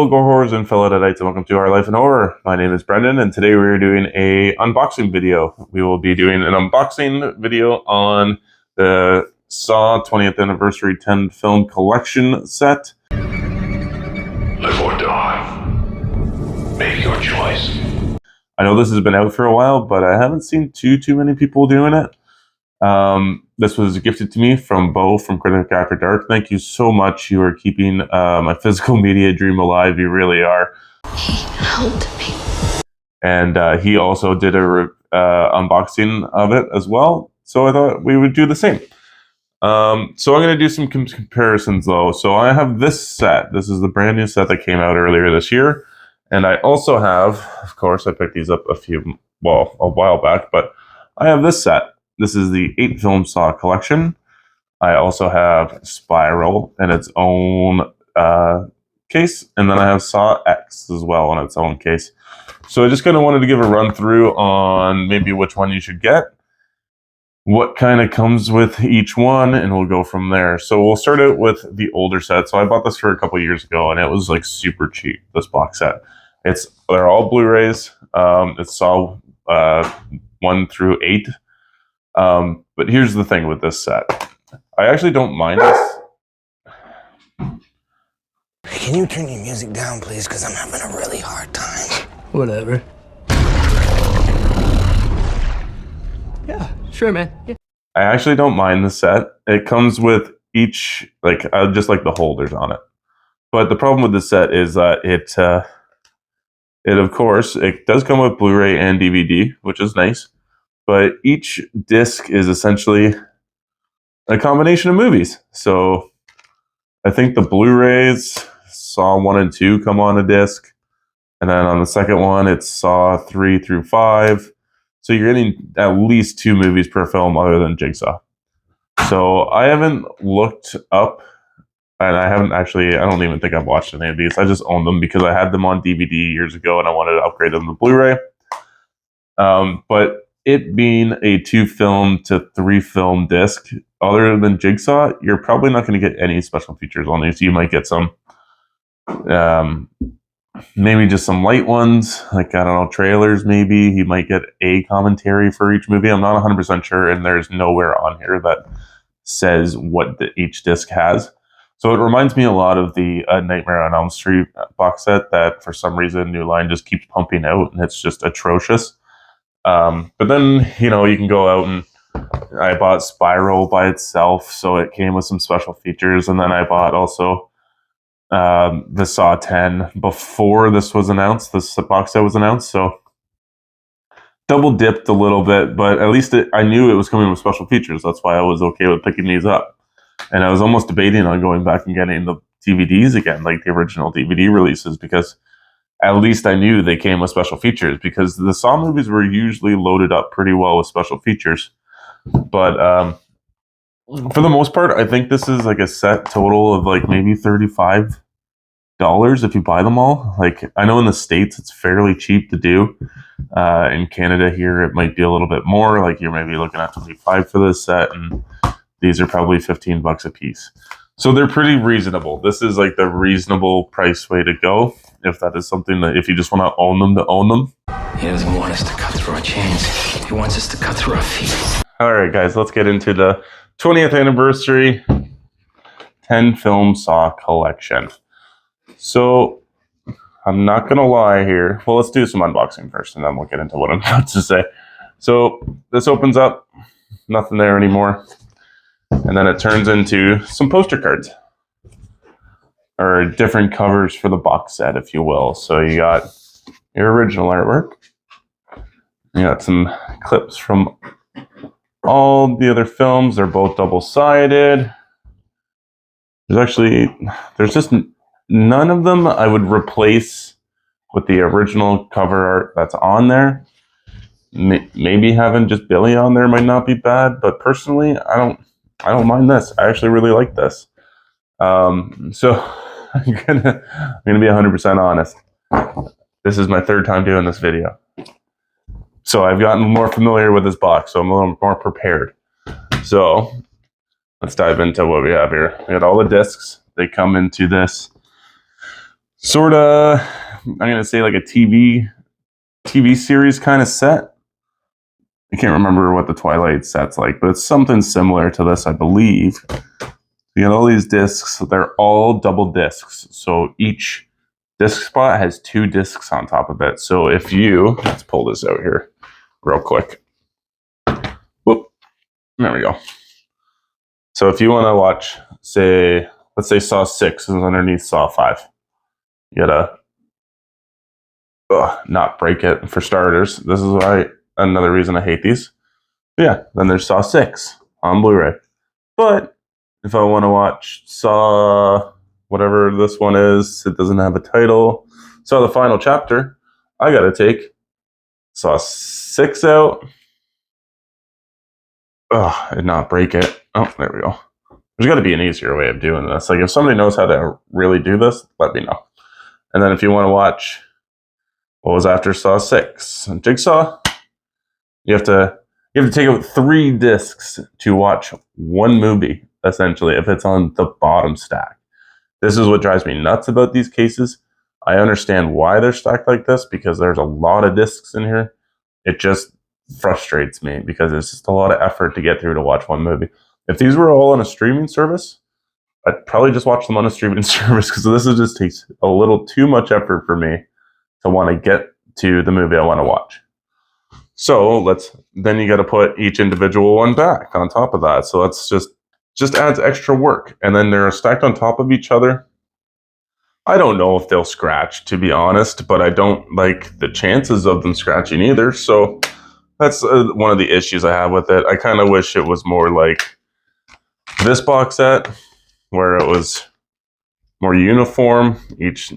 Hello, gore horrors and fellow deadites, and welcome to Our Life in Horror. My name is Brendan, and today we're doing a unboxing video. We will be doing an unboxing video on the Saw 20th Anniversary 10 film collection set. Live or die. Make your choice. I know this has been out for a while, but I haven't seen too many people doing it. This was gifted to me from Bo from Critic After Dark. Thank you so much. You are keeping my physical media dream alive. You really are. He helped me. And he also did a unboxing of it as well. So I thought we would do the same. So I'm going to do some comparisons though. So I have this set. This is the brand new set that came out earlier this year. And I also have, of course, I picked these up a while back, but I have this set. This is the 8 film Saw collection. I also have Spiral in its own case, and then I have Saw X as well in its own case. So I just kind of wanted to give a run through on maybe which one you should get, what kind of comes with each one, and we'll go from there. So we'll start out with the older set. So I bought this for a couple years ago, and it was like super cheap, this box set. They're all Blu-rays. It's Saw 1 through 8. But here's the thing with this set. I actually don't mind this. Can you turn your music down, please? Because I'm having a really hard time. Whatever. Yeah, sure, man. Yeah. I actually don't mind the set. It comes with each, I just like the holders on it. But the problem with the set is that it of course, it does come with Blu-ray and DVD, which is nice. But each disc is essentially a combination of movies. So I think the Blu-rays, Saw 1 and 2 come on a disc. And then on the second one, it's Saw 3 through 5. So you're getting at least 2 movies per film other than Jigsaw. So I haven't looked up, and I don't even think I've watched any of these. I just own them because I had them on DVD years ago and I wanted to upgrade them to Blu-ray. But it being a 2 film to 3 film disc, other than Jigsaw, you're probably not going to get any special features on these. You might get some, maybe just some light ones, like, I don't know, trailers maybe. You might get a commentary for each movie. I'm not 100% sure, and there's nowhere on here that says what each disc has. So it reminds me a lot of the Nightmare on Elm Street box set that for some reason New Line just keeps pumping out, and it's just atrocious. But then, you can go out, and I bought Spiral by itself, so it came with some special features. And then I bought also the Saw 10 before this was announced, this box set was announced. So double dipped a little bit, but at least I knew it was coming with special features. That's why I was okay with picking these up. And I was almost debating on going back and getting the DVDs again, like the original DVD releases, because at least I knew they came with special features, because the Saw movies were usually loaded up pretty well with special features. But for the most part, I think this is like a set total of like maybe $35 if you buy them all. Like, I know in the States it's fairly cheap to do. In Canada here, it might be a little bit more. Like, you're maybe looking at $25 for this set, and these are probably $15 a piece. So they're pretty reasonable. This is like the reasonable price way to go. If that is something that, if you just want to own them. He doesn't want us to cut through our chains. He wants us to cut through our feet. All right, guys, let's get into the 20th anniversary 10 film Saw collection. So I'm not going to lie here. Well, let's do some unboxing first, and then we'll get into what I'm about to say. So this opens up, nothing there anymore. And then it turns into some poster cards, or different covers for the box set, if you will. So you got your original artwork. You got some clips from all the other films. They're both double-sided. There's just none of them I would replace with the original cover art that's on there. Maybe having just Billy on there might not be bad, but personally, I don't mind this. I actually really like this. So I'm gonna be 100% honest. This is my 3rd time doing this video. So I've gotten more familiar with this box, so I'm a little more prepared. So let's dive into what we have here. We got all the discs. They come into this sort of, I'm gonna say like a TV series kind of set. I can't remember what the Twilight set's like, but it's something similar to this, I believe. You got all these discs, they're all double discs. So each disc spot has 2 discs on top of it. So if you, let's pull this out here real quick. Whoop, there we go. So if you want to watch, say, let's say Saw 6 is underneath Saw 5. You gotta not break it for starters. This is why another reason I hate these. But yeah, then there's Saw 6 on Blu-ray. But if I want to watch Saw, whatever this one is, it doesn't have a title, Saw the Final Chapter, I gotta take Saw 6 out. And not break it. Oh, there we go. There's got to be an easier way of doing this. Like, if somebody knows how to really do this, let me know. And then if you want to watch what was after Saw 6, Jigsaw, you have to take out 3 discs to watch one movie, essentially, if it's on the bottom stack. This is what drives me nuts about these cases. I understand why they're stacked like this, because there's a lot of discs in here. It just frustrates me because it's just a lot of effort to get through to watch one movie. If these were all on a streaming service, I'd probably just watch them on a streaming service, because this is just takes a little too much effort for me to want to get to the movie I want to watch. So then you got to put each individual one back on top of that. So that's just adds extra work. And then they're stacked on top of each other. I don't know if they'll scratch, to be honest, but I don't like the chances of them scratching either. So that's one of the issues I have with it. I kind of wish it was more like this box set, where it was more uniform. Each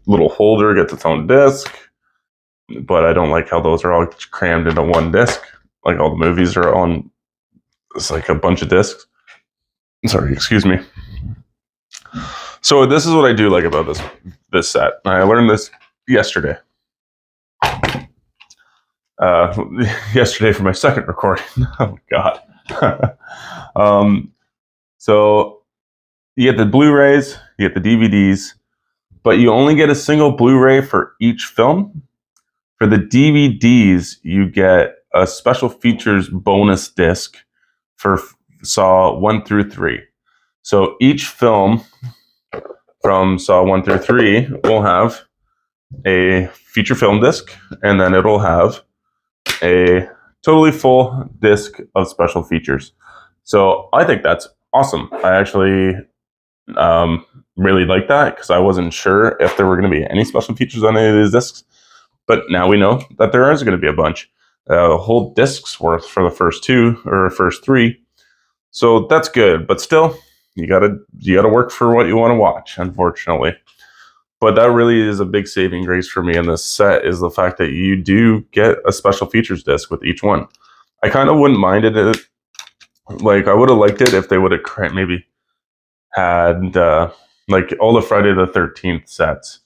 little holder gets its own disc, but I don't like how those are all crammed into one disc. Like, all the movies are on, it's like a bunch of discs. Sorry, excuse me. So this is what I do like about this set. I learned this yesterday. Yesterday for my second recording. Oh God. So you get the Blu-rays, you get the DVDs, but you only get a single Blu-ray for each film. For the DVDs, you get a special features bonus disc for Saw 1 through 3. So each film from Saw 1 through 3 will have a feature film disc, and then it'll have a totally full disc of special features. So I think that's awesome. I actually really like that, because I wasn't sure if there were going to be any special features on any of these discs. But now we know that there is going to be a bunch. A whole disc's worth for the first 2 or first 3. So that's good. But still, you gotta work for what you want to watch, unfortunately. But that really is a big saving grace for me in this set, is the fact that you do get a special features disc with each one. I kind of wouldn't mind it. Like, I would have liked it if they would have maybe had like all the Friday the 13th sets.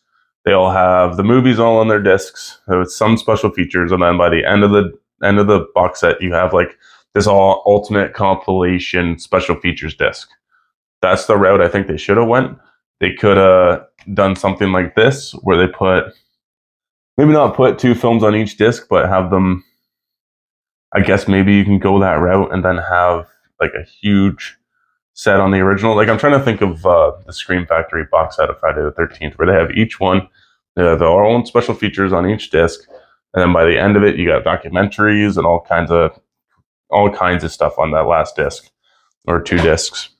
They all have the movies all on their discs with some special features, and then by the end of the box set, you have like this all ultimate compilation special features disc. That's the route I think they should have went. They could have done something like this, where they maybe not put 2 films on each disc, but have them, I guess maybe you can go that route and then have like a huge set on the original. Like, I'm trying to think of the Scream Factory box set of Friday the 13th, where they have each one, they have their own special features on each disc, and then by the end of it, you got documentaries and all kinds of stuff on that last disc, or 2 discs.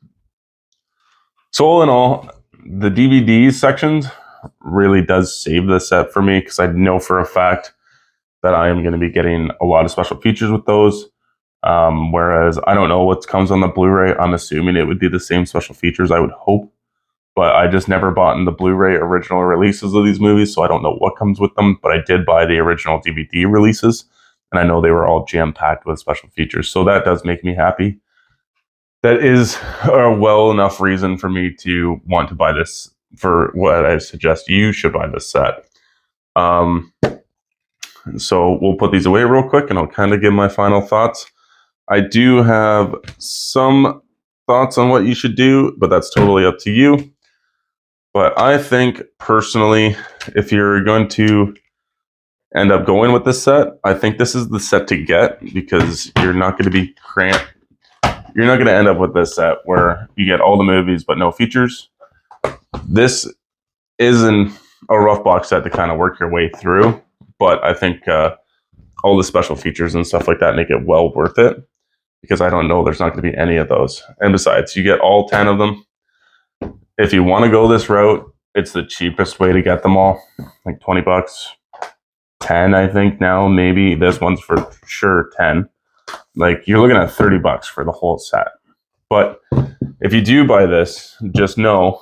So all in all, the DVD sections really does save this set for me, because I know for a fact that I am going to be getting a lot of special features with those. Whereas I don't know what comes on the Blu-ray. I'm assuming it would be the same special features, I would hope. But I just never bought in the Blu-ray original releases of these movies, so I don't know what comes with them. But I did buy the original DVD releases, and I know they were all jam-packed with special features. So that does make me happy. That is a well enough reason for me to want to buy this, for what I suggest you should buy this set. So we'll put these away real quick, and I'll kind of give my final thoughts. I do have some thoughts on what you should do, but that's totally up to you. But I think personally, if you're going to end up going with this set, I think this is the set to get, because you're not going to be cramped. You're not going to end up with this set where you get all the movies but no features. This isn't a rough box set to kind of work your way through, but I think all the special features and stuff like that make it well worth it, because I don't know there's not going to be any of those. And besides, you get all 10 of them. If you want to go this route, it's the cheapest way to get them all, like 20 bucks, 10, I think now, maybe. This one's for sure 10. Like, you're looking at 30 bucks for the whole set. But if you do buy this, just know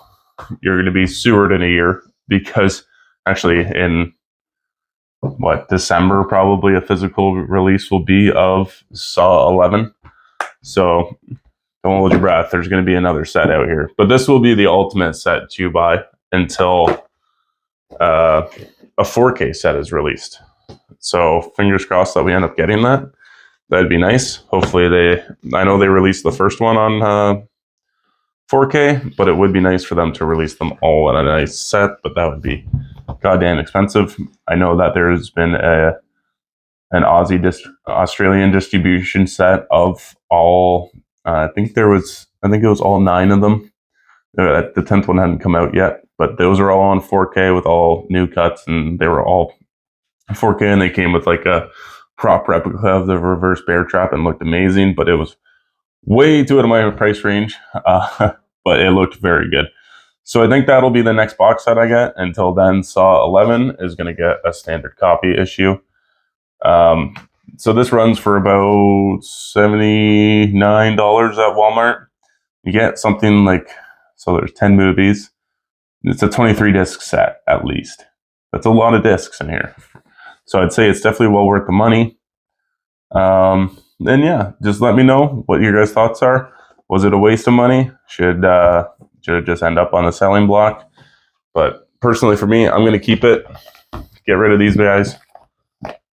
you're going to be sewered in a year, because actually in December, probably a physical release will be of Saw 11. So don't hold your breath. There's going to be another set out here. But this will be the ultimate set to buy until a 4K set is released. So fingers crossed that we end up getting that. That'd be nice. Hopefully I know they released the first one on 4K, but it would be nice for them to release them all in a nice set, but that would be goddamn expensive. I know that there's been an Australian distribution set of all, I think it was all 9 of them. The 10th one hadn't come out yet, but those are all on 4K with all new cuts, and they were all 4K, and they came with like a prop replica of the reverse bear trap and looked amazing, but it was way too out of my price range, but it looked very good. So I think that'll be the next box set I get. Until then, Saw 11 is going to get a standard copy issue. So this runs for about $79 at Walmart. You get something like, so there's 10 movies. It's a 23 disc set at least. That's a lot of discs in here. So I'd say it's definitely well worth the money. And yeah, just let me know what your guys' thoughts are. Was it a waste of money? Should it just end up on the selling block? But personally for me, I'm going to keep it. Get rid of these guys.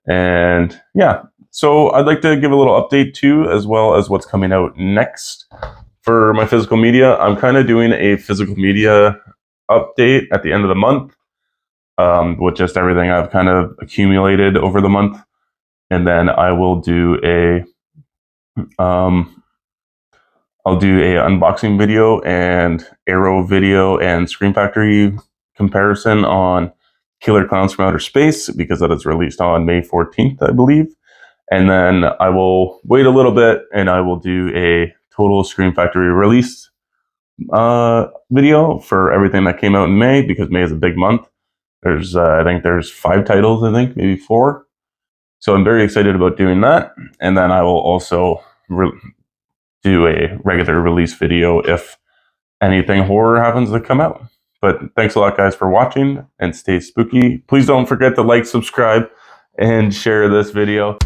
And yeah, so I'd like to give a little update too, as well as what's coming out next for my physical media. I'm kind of doing a physical media update at the end of the month, with just everything I've kind of accumulated over the month. And then I will do I'll do a unboxing video and Arrow video and Scream Factory comparison on Killer Clowns from Outer Space, because that is released on May 14th, I believe. And then I will wait a little bit and I will do a total Scream Factory release video for everything that came out in May, because May is a big month. There's I think there's 5 titles, I think maybe 4. So I'm very excited about doing that. And then I will also do a regular release video if anything horror happens to come out. But thanks a lot, guys, for watching, and stay spooky. Please don't forget to like, subscribe, and share this video.